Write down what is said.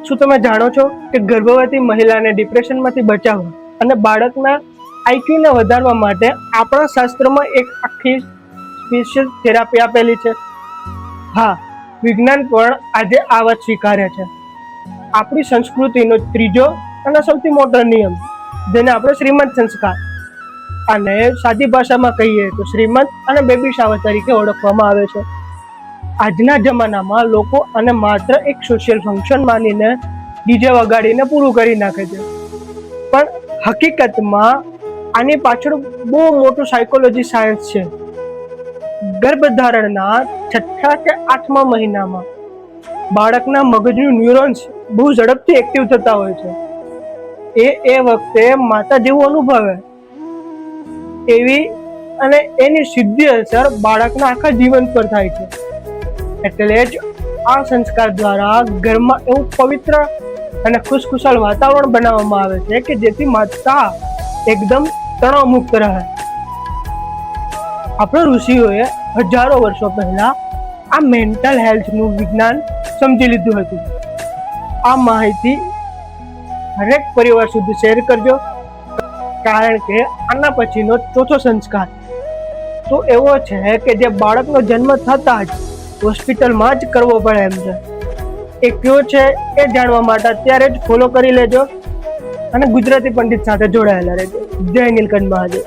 શું તમે જાણો છો કે ગર્ભવતી મહિલાને ડિપ્રેશનમાંથી બચાવવા અને બાળકના આઈક્યુને વધારવા માટે આપણા શાસ્ત્રમાં એક આખી સ્પેશિયલ થેરાપી આપેલી છે? હા, વિજ્ઞાન પણ આજે આ વાત સ્વીકારે છે. આપણી સંસ્કૃતિનો ત્રીજો અને સૌથી મોટો નિયમ, જેને આપણે શ્રીમંત સંસ્કાર અને સાદી ભાષામાં કહીએ તો શ્રીમંત અને બેબી શાવર તરીકે ઓળખવામાં આવે છે. આજના જમાનામાં લોકો આને માત્ર એક સોશિયલ ફંક્શન માનીને ડીજે વગાડીને પૂરું કરી નાખે છે, પણ હકીકતમાં આની પાછળ બહુ મોટું સાયકોલોજી સાયન્સ છે. ગર્ભધારણના 6થા કે 8મા મહિનામાં બાળકના મગજનું ન્યુરોન્સ બહુ ઝડપથી એક્ટિવ થતા હોય છે. એ વખતે માતા જેવું અનુભવે એવી અને એની સીધી અસર બાળકના આખા જીવન પર થાય છે. એટલે જ આ સંસ્કાર દ્વારા ઘરમાં એવું પવિત્ર અને ખુશખુશાલ વાતાવરણ બનાવવામાં આવે છે કે જેથી માતા એકદમ તણાવ મુક્ત રહે. આપણા ઋષિઓએ હજારો વર્ષો પહેલા આ મેન્ટલ હેલ્થનું વિજ્ઞાન સમજી લીધું હતું. આ માહિતી હરેક પરિવાર સુધી શેર કરજો, કારણ કે આના પછીનો ચોથો સંસ્કાર તો એવો છે કે જે બાળકનો જન્મ થતાં જ હોસ્પિટલમાં જ કરવો પડે એમ છે. એ કયો છે એ જાણવા માટે અત્યારે જ ફોલો કરી લેજો અને ગુજરાતી પંડિત સાથે જોડાયેલા રહેજો. જય નીલકંઠ મહાદેવ.